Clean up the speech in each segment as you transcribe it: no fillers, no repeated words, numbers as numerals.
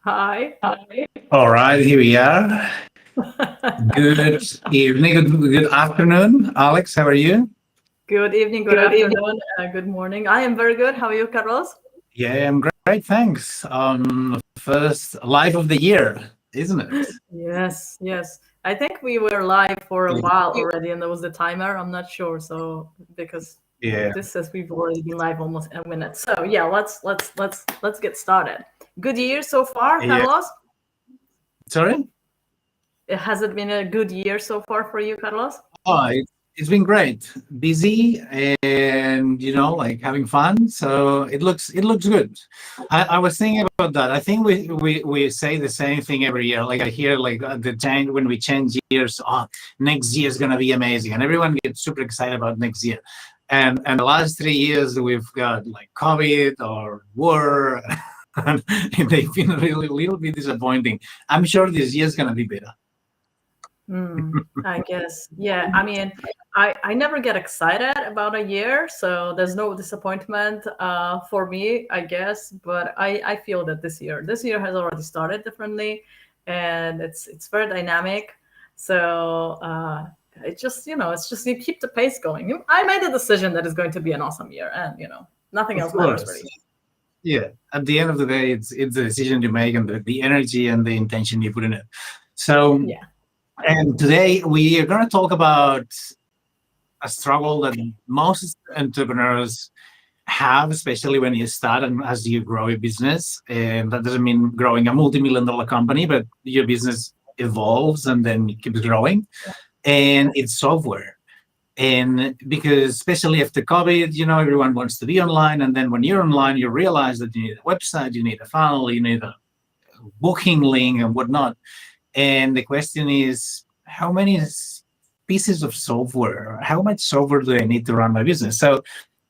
Hi. All right, here we are. Good evening, good afternoon. Alex, how are you? Good evening, good afternoon, good morning. I am very good. How are you, Carlos? Yeah, I'm great, thanks. First live of the year, isn't it? Yes, yes. I think we were live for a while already, and there was the timer. I'm not sure, so because Yeah. this says we've already been live almost a minute. So yeah, let's get started. Good year so far, Yeah. Carlos. Sorry? Has it been a good year so far for you, Carlos? Oh, it's been great. Busy and like having fun. So it looks good. I was thinking about that. I think we say the same thing every year. Like I hear like at the time when we change years, oh, next year is gonna be amazing, and everyone gets super excited about next year. And the last 3 years we've got like COVID or war, and they've been really a little bit disappointing. I'm sure this year is gonna be better. I guess. Yeah. I mean, I never get excited about a year, so there's no disappointment for me, I guess. But I feel that this year has already started differently, and it's very dynamic. So it's just you keep the pace going. I made a decision that it's going to be an awesome year, and nothing Of else matters course. really. Yeah, at the end of the day, it's the decision you make and the energy and the intention you put in it. So, Yeah. and today we are going to talk about a struggle that most entrepreneurs have, especially when you start and as you grow your business. And that doesn't mean growing a multi-million dollar company, but your business evolves and then it keeps growing. And it's software. And because especially after COVID, everyone wants to be online. And then when you're online, you realize that you need a website, you need a funnel, you need a booking link and whatnot. And the question is, how many pieces of software, how much software do I need to run my business? So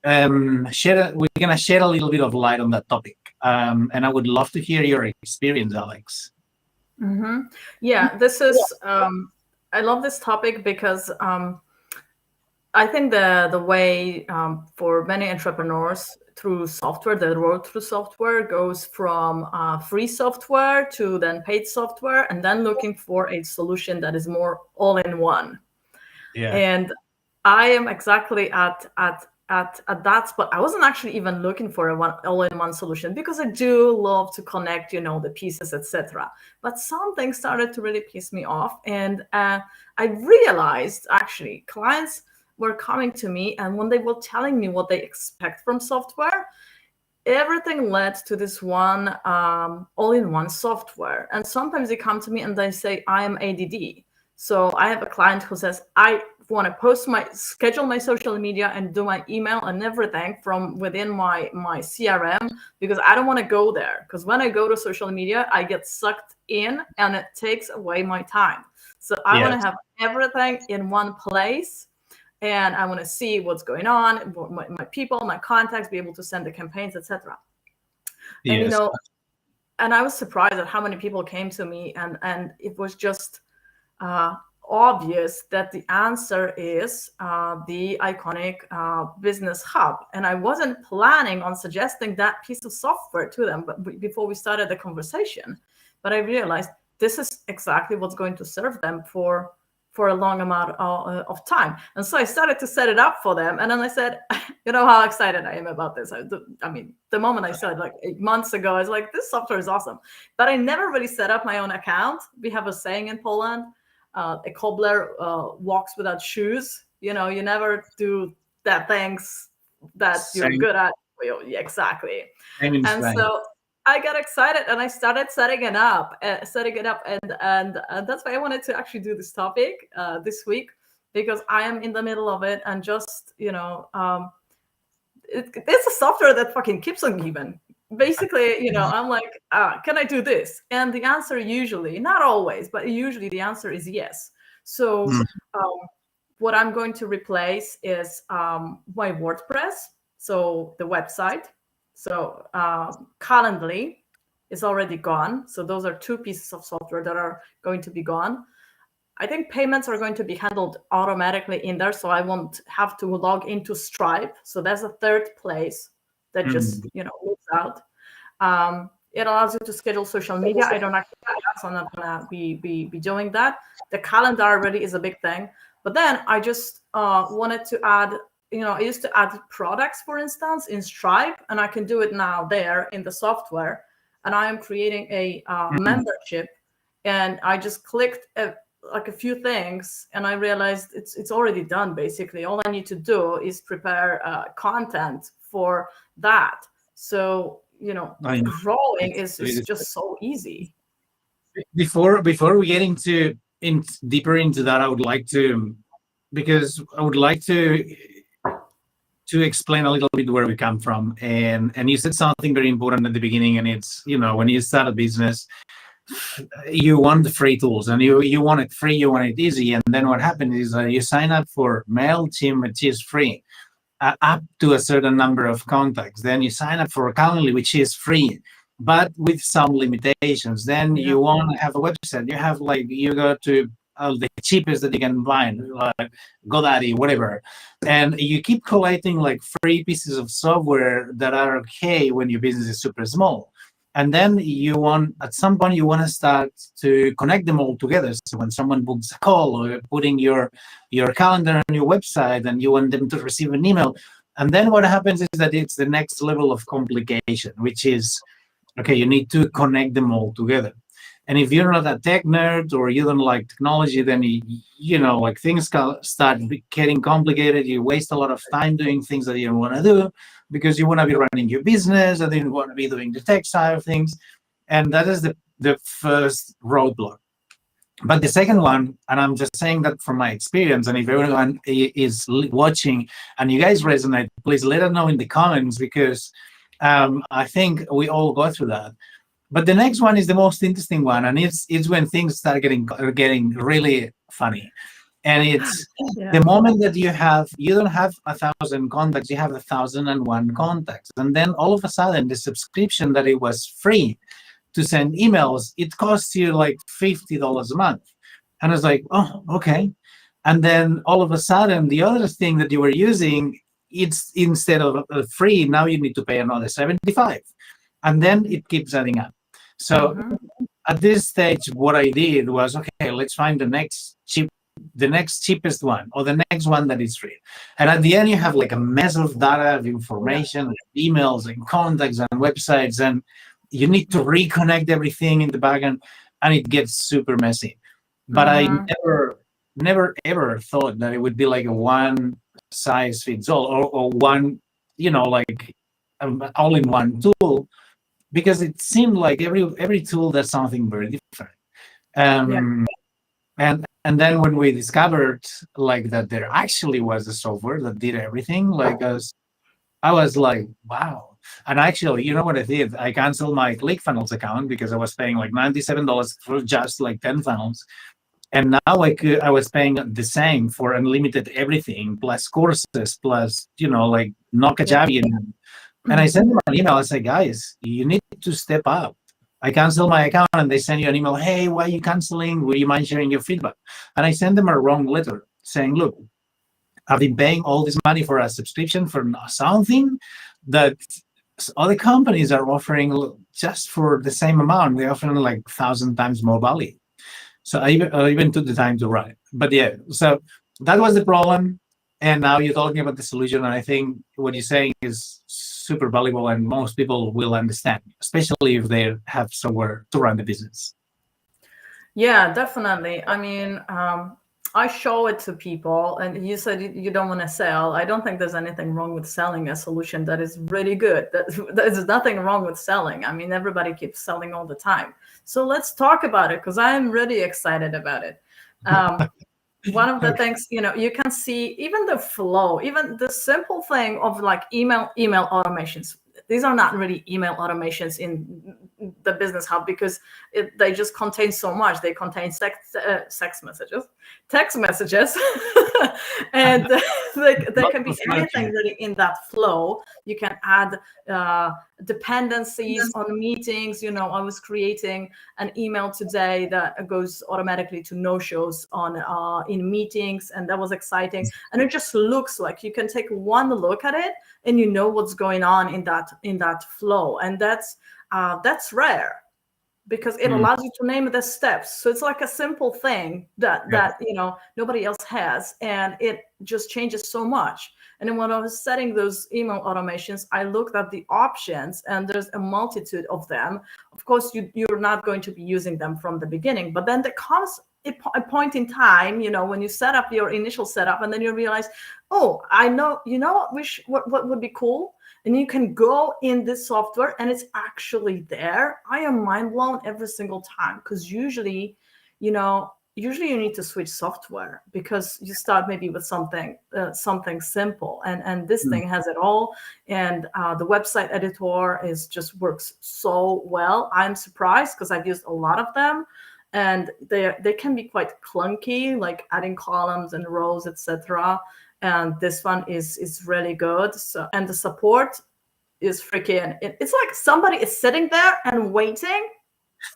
we're going to shed a little bit of light on that topic. And I would love to hear your experience, Alex. Yeah, this is I love this topic because I think the way for many entrepreneurs through software, the road through software goes from free software to then paid software, and then looking for a solution that is more all in one. Yeah. And I am exactly at that spot. I wasn't actually even looking for a one all-in-one solution because I do love to connect, the pieces, etc. But something started to really piss me off, and I realized actually clients were coming to me, and when they were telling me what they expect from software, everything led to this one all-in-one software. And sometimes they come to me and they say, I am ADD. So I have a client who says, I want to schedule my social media and do my email and everything from within my CRM, because I don't want to go there. Because when I go to social media, I get sucked in and it takes away my time. So I want to Yes. have everything in one place, and I want to see what's going on, my people, my contacts, be able to send the campaigns, etc. And Yes. and I was surprised at how many people came to me, and it was just uh, obvious that the answer is the iconic Business Hub. And I wasn't planning on suggesting that piece of software to them, but before we started the conversation, but I realized this is exactly what's going to serve them for a long amount of time. And so I started to set it up for them. And then I said, you know how excited I am about this. I mean, the moment I saw it like 8 months ago, I was like, this software is awesome. But I never really set up my own account. We have a saying in Poland, a cobbler walks without shoes. You never do that things that you're Same, good at. Yeah, exactly. same in And Spain. so I got excited and I started setting it up, and that's why I wanted to actually do this topic this week, because I am in the middle of it, and just it's a software that fucking keeps on giving. Basically, I'm like, can I do this? And the answer usually, not always, but usually the answer is yes. So Mm. what I'm going to replace is my WordPress, so the website. So Calendly is already gone. So those are two pieces of software that are going to be gone. I think payments are going to be handled automatically in there, so I won't have to log into Stripe. So that's a third place that Mm. just moves out. It allows you to schedule social media. I don't actually do that, so I'm not gonna be doing that. The calendar already is a big thing. But then I just wanted to add, I used to add products, for instance, in Stripe, and I can do it now there in the software. And I am creating a Mhm. membership, and I just clicked like a few things, and I realized it's already done. Basically, all I need to do is prepare content for that. So I know. growing It's is really just so easy. before we get in deeper into that, I would like to, because I would like to explain a little bit where we come from. And you said something very important at the beginning, and it's, when you start a business, you want the free tools, and you want it free, you want it easy. And then what happens is you sign up for MailChimp, which is free, up to a certain number of contacts. Then you sign up for Calendly, which is free, but with some limitations. Then Yeah. you want to have a website. You go to the cheapest that you can find, like GoDaddy, whatever. And you keep collecting like free pieces of software that are okay when your business is super small. And then at some point, you want to start to connect them all together. So when someone books a call, or you're putting your calendar on your website, and you want them to receive an email. And then what happens is that it's the next level of complication, which is, okay, you need to connect them all together. And if you're not a tech nerd, or you don't like technology, then like things start getting complicated. You waste a lot of time doing things that you don't want to do, because you want to be running your business, and then you want to be doing the tech side of things. And that is the first roadblock. But the second one, and I'm just saying that from my experience, and if everyone is watching and you guys resonate, please let us know in the comments, because I think we all go through that. But the next one is the most interesting one, and it's when things start getting really funny. And it's Yeah. the moment that you don't have 1,000 contacts, you have 1,001 contacts. And then all of a sudden, the subscription that it was free to send emails, it costs you like $50 a month. And I was like, oh, okay. And then all of a sudden, the other thing that you were using, it's instead of free, now you need to pay another 75. And then it keeps adding up. So Mhm. at this stage, what I did was, okay, let's find the next cheapest one, or the next one that is free. And at the end, you have like a mess of data, of Yeah. information, emails and contacts and websites, and you need to reconnect everything in the backend, and it gets super messy. But I Mhm. never ever thought that it would be like a one size fits all, or one, like all in one tool, because it seemed like every tool does something very different. Yeah. And then when we discovered like that there actually was a software that did everything, like us, I was like, wow. And actually, you know what I did? I canceled my ClickFunnels account, because I was paying like $97 for just like 10 funnels. And now I was paying the same for unlimited everything, plus courses, plus, like Yeah. Nakajabi. And I sent them an email. I said, guys, you need to step up. I cancel my account, and they send you an email. Hey, why are you canceling? Would you mind sharing your feedback? And I sent them a wrong letter saying, look, I've been paying all this money for a subscription for something that other companies are offering just for the same amount. They're offering like 1,000 times more value. So I even took the time to write. But yeah, so that was the problem. And now you're talking about the solution. And I think what you're saying is super valuable, and most people will understand, especially if they have somewhere to run the business. Yeah, definitely. I mean, I show it to people, and you said you don't want to sell. I don't think there's anything wrong with selling a solution that is really good. There's nothing wrong with selling. I mean, everybody keeps selling all the time. So let's talk about it, because I'm really excited about it. Um, One of the Okay. things, you can see even the flow, even the simple thing of like email automations. These are not really email automations in the Business Hub, because they just contain so much. They contain sex messages, text messages, and they Lots can be of anything working. really in that flow. You can add dependencies on meetings. I was creating an email today that goes automatically to no-shows on in meetings, and that was exciting. And it just looks like you can take one look at it, and you know what's going on in that flow. And that's that's rare, because it allows you to name the steps. So it's like a simple thing that nobody else has, and it just changes so much. And then when I was setting those email automations, I looked at the options, and there's a multitude of them. Of course, you're not going to be using them from the beginning, but then there comes a point in time, when you set up your initial setup, and then you realize, oh, I know, what would be cool? And you can go in this software and it's actually there. I am mind blown every single time, because usually you need to switch software, because you start maybe with something simple, and this thing has it all. And the website editor just works so well. I'm surprised, because I've used a lot of them, and they can be quite clunky, like adding columns and rows, etc. And this one is really good. So, and the support is freaking, it's like somebody is sitting there and waiting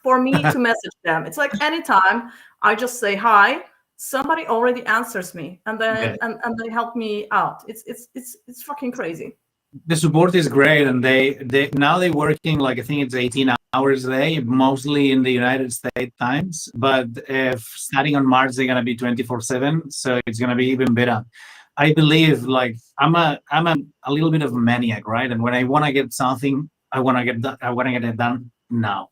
for me to message them. It's like anytime I just say hi, somebody already answers me, and then and they help me out. It's fucking crazy. The support is great, and they now they're working, like, I think it's 18 hours a day, mostly in the United States times. But if starting on March, they're gonna be 24/7, so it's gonna be even better. I believe, like, I'm a little bit of a maniac, right? And when I want to get something, I want to get it done now.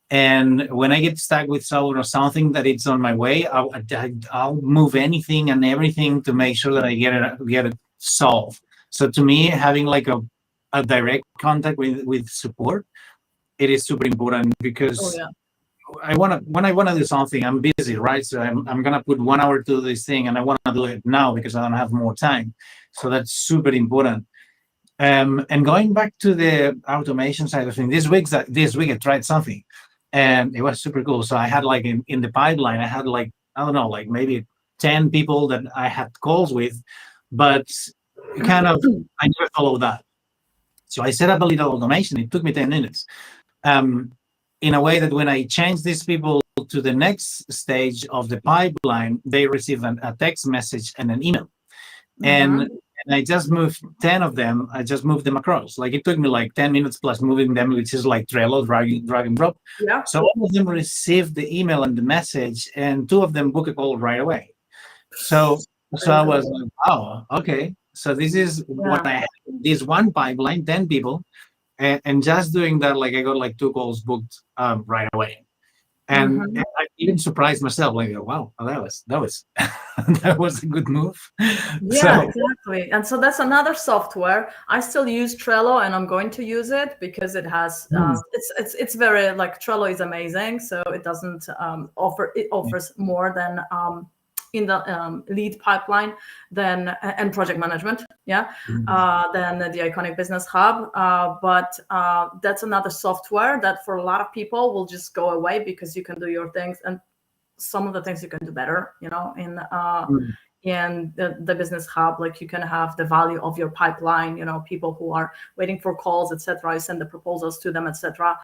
And when I get stuck with someone or something that it's on my way, I'll move anything and everything to make sure that I get it solved. So to me, having like a direct contact with support, it is super important, because when I want to do something, I'm busy, right? So I'm gonna put 1 hour to do this thing, and I want to do it now because I don't have more time. So that's super important. And going back to the automation side of things, this week I tried something, and it was super cool. So I had, like, in the pipeline, I had, like, I don't know, like maybe 10 people that I had calls with, but kind of I never followed that. So I set up a little automation. It took me 10 minutes. In a way that when I change these people to the next stage of the pipeline, they receive a text message and an email. And I just moved 10 of them. I just moved them across. Like, it took me like 10 minutes plus moving them, which is like Trello, drag and drop. Yeah. So all of them received the email and the message, and 2 of them book a call right away. So I was like, wow, okay. So this is what I had. This one pipeline, 10 people. And just doing that, like, I got like 2 calls booked right away, and I even surprised myself. Like, wow, that was that was a good move. Yeah, exactly. And so that's another software. I still use Trello, and I'm going to use it because it has it's very, like, Trello is amazing. So it doesn't offers more than in the lead pipeline and project management, than the Iconic Business Hub. But that's another software that for a lot of people will just go away, because you can do your things, and some of the things you can do better, in the Business Hub. Like, you can have the value of your pipeline, people who are waiting for calls, etc. You send the proposals to them, etc.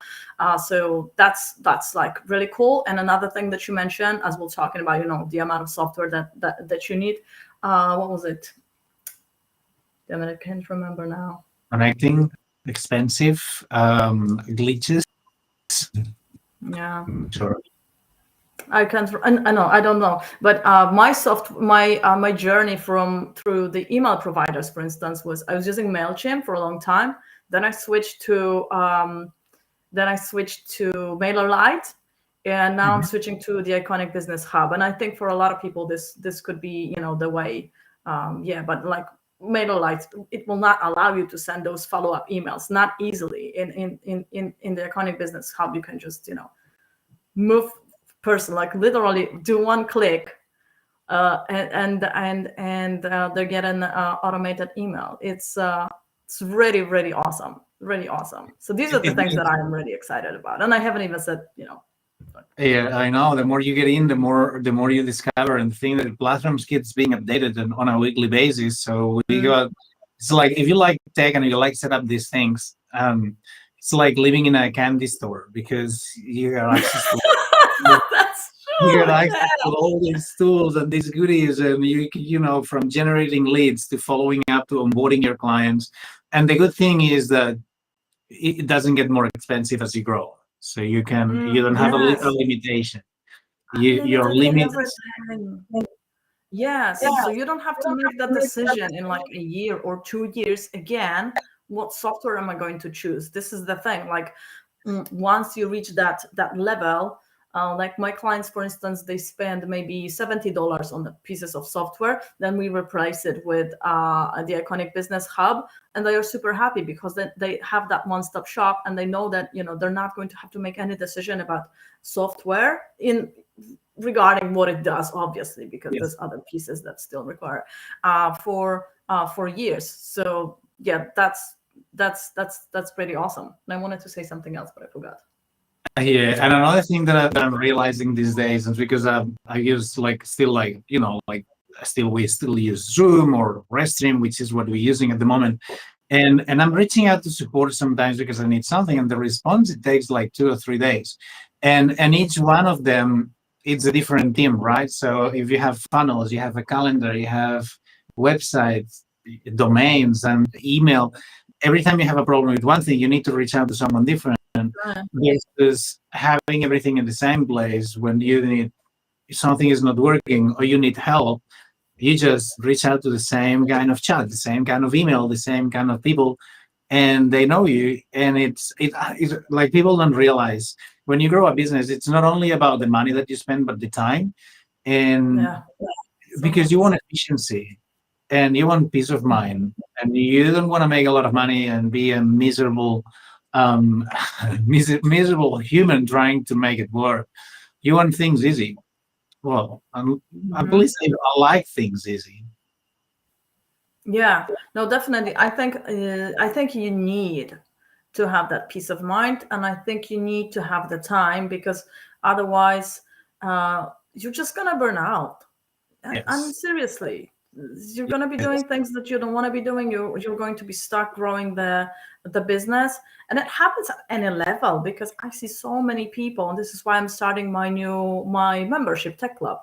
So that's like really cool. And another thing that you mentioned, as we're talking about, the amount of software that you need. What was it? Damn it, I can't remember now. Connecting, expensive, glitches. Yeah. Sure. I can't. I don't know. But my journey through the email providers, for instance, was I was using Mailchimp for a long time. Then I switched to MailerLite, and now I'm switching to the Iconic Business Hub. And I think for a lot of people, this could be the way. But like MailerLite, it will not allow you to send those follow-up emails, not easily. In the Iconic Business Hub, you can just move person, like literally do one click, and they get an automated email. It's really, really awesome, really awesome. So these are the things that I'm really excited about, and I haven't even said Yeah, I know. The more you get in, the more you discover and think that the platforms keeps being updated on a weekly basis. So we got. It's like, if you like tech and you like set up these things, it's like living in a candy store, because you got access to. That's You got access to all these tools and these goodies, and from generating leads to following up to onboarding your clients. And the good thing is that it doesn't get more expensive as you grow. So you don't have a Yes, limitation. Your unlimited limit is everything. Yes, so you don't have to make that decision in like a year or 2 years again. What software am I going to choose? This is the thing. Like once you reach that level, like my clients, for instance, they spend maybe $70 on the pieces of software. Then we replace it with the Iconic Business Hub, and they are super happy because then they have that one-stop shop, and they know that they're not going to have to make any decision about software in regarding what it does, obviously, because yes. there's other pieces that still require for years. So yeah, that's pretty awesome. And I wanted to say something else, but I forgot. Yeah, and another thing that I'm realizing these days is because I use like still like we still use Zoom or Restream, which is what we're using at the moment, and I'm reaching out to support sometimes because I need something, and the response it takes like 2 or 3 days, and each one of them it's a different team, right? So if you have funnels, you have a calendar, you have websites, domains, and email. Every time you have a problem with one thing, you need to reach out to someone different versus having everything in the same place. When you need something is not working or you need help, you just reach out to the same kind of chat, the same kind of email, the same kind of people, and they know you. And it's like people don't realize when you grow a business, it's not only about the money that you spend, but the time. And Yeah, so because much. you want efficiency and you want peace of mind, and you don't want to make a lot of money and be a miserable um miserable human trying to make it work. You want things easy. Well, at Mhm. least I like things easy. Yeah, no, definitely. I think you need to have that peace of mind, and I think you need to have the time, because otherwise, you're just gonna burn out. I mean, Yes, seriously, you're going to be doing yes. things that you don't want to be doing. You're going to be stuck growing the business, and it happens at any level, because I see so many people, and this is why I'm starting my membership tech club.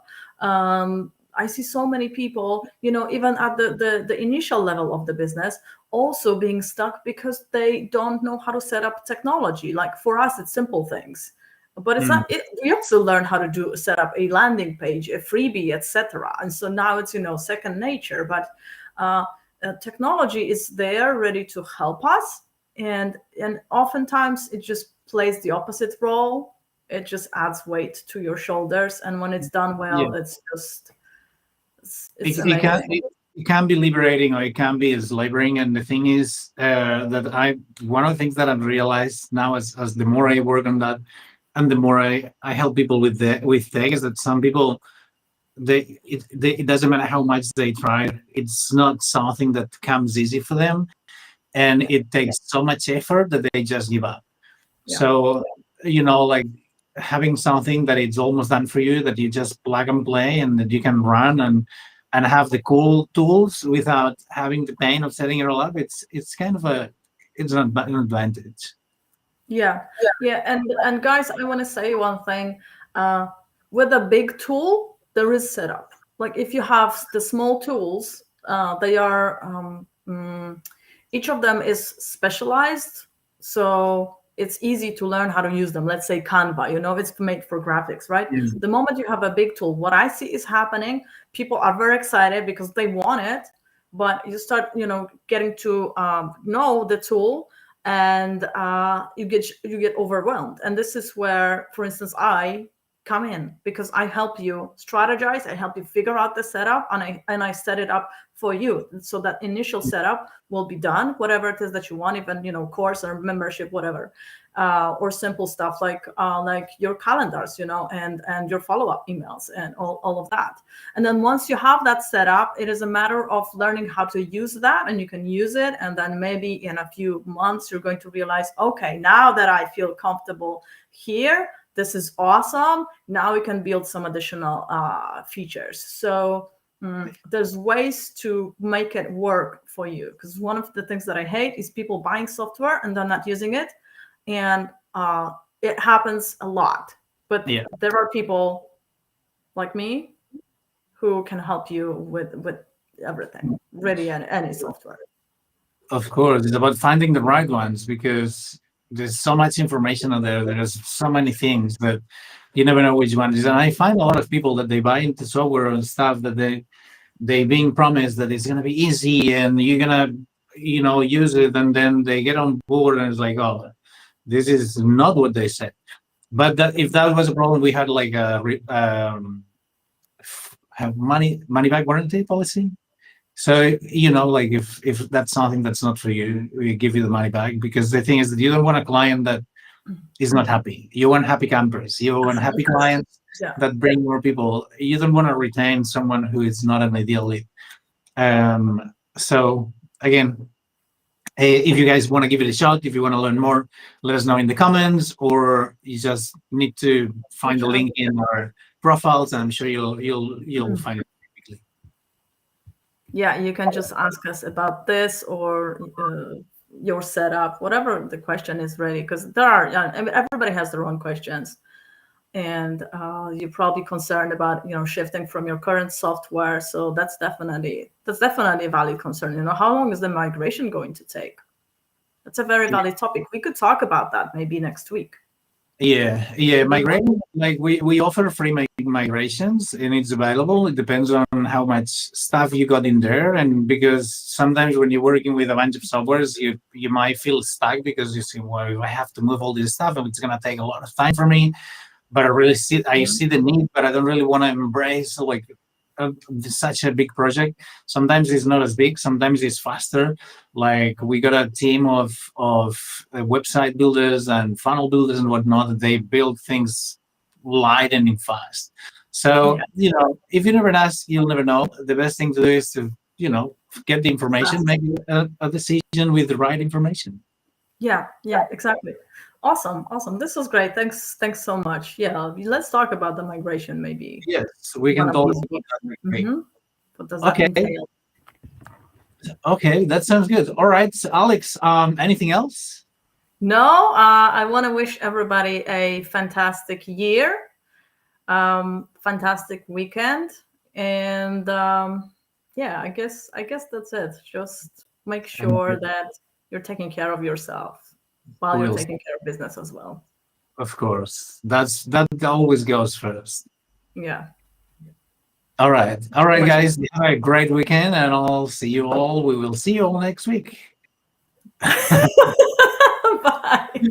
I see so many people, even at the initial level of the business, also being stuck because they don't know how to set up technology. Like for us, it's simple things, but it's Mm, not we also learn how to set up a landing page, a freebie, etc. And so now it's second nature. But uh, technology is there ready to help us, and oftentimes it just plays the opposite role. It just adds weight to your shoulders, and when it's done yeah, well, it's it can amazing. it can be liberating or it can be enslaving. And the thing is that I one of the things that I've realized now as the more I work on that and the more I help people with tech is that some people it doesn't matter how much they try, it's not something that comes easy for them, and it takes so much effort that they just give up. Yeah. So like having something that it's almost done for you, that you just plug and play and that you can run and have the cool tools without having the pain of setting it all up, it's kind of an advantage. Yeah, yeah, and guys, I want to say one thing. Uh, with a big tool, there is setup. Like if you have the small tools, they are each of them is specialized, so it's easy to learn how to use them. Let's say Canva, it's made for graphics, right? Mm. The moment you have a big tool, what I see is happening. People are very excited because they want it, but you start, getting to know the tool, and you get overwhelmed. And this is where, for instance, I come in, because I help you strategize, I help you figure out the setup, and I set it up for you, so that initial setup will be done, whatever it is that you want, even course or membership, whatever, or simple stuff like your calendars, and your follow-up emails and all of that. And then once you have that set up, it is a matter of learning how to use that, and you can use it. And then maybe in a few months, you're going to realize, okay, now that I feel comfortable here, this is awesome. Now we can build some additional features. So there's ways to make it work for you. Because one of the things that I hate is people buying software and then not using it. And it happens a lot. But Yeah. there are people like me who can help you with everything, really, any software. Of course, it's about finding the right ones because there's so much information out there. There's so many things that you never know which one is. And I find a lot of people that they buy into software and stuff that they being promised that it's gonna be easy and you're gonna use it, and then they get on board and it's like, oh, this is not what they said. But if that was a problem, we had like have money back warranty policy. So like if that's something that's not for you, we give you the money back, because the thing is that you don't want a client that is not happy. You want happy campers. You want happy clients Yeah. that bring more people. You don't want to retain someone who is not an ideal lead. So again, if you guys want to give it a shot, if you want to learn more, let us know in the comments, or you just need to find the link in our profiles, and I'm sure you'll find it quickly. Yeah, you can just ask us about this or your setup, whatever the question is, really, because there are, I mean, everybody has their own questions, and you're probably concerned about shifting from your current software. So that's definitely a valid concern. How long is the migration going to take? That's a very valid topic. We could talk about that maybe next week. Yeah. Migration, like we offer free migrations, and it's available. It depends on how much stuff you got in there, and because sometimes when you're working with a bunch of softwares, you might feel stuck because you see, well, I have to move all this stuff, and it's gonna take a lot of time for me. But I see the need, but I don't really want to embrace like such a big project. Sometimes it's not as big, sometimes it's faster. Like we got a team of website builders and funnel builders and whatnot. They build things light and fast. So if you never ask, you'll never know. The best thing to do is to get the information, make a decision with the right information. Yeah, exactly. Awesome. This was great. Thanks so much. Yeah, let's talk about the migration maybe. Yes, we can talk about that. What does that entail? Okay, that sounds good. All right, so Alex, anything else? No, I want to wish everybody a fantastic year, fantastic weekend, and I guess that's it. Just make sure that you're taking care of yourself while you're taking care of business as well. Of course, that always goes first. Yeah. All right, guys. Have a great weekend, and I'll see you all. We will see you all next week.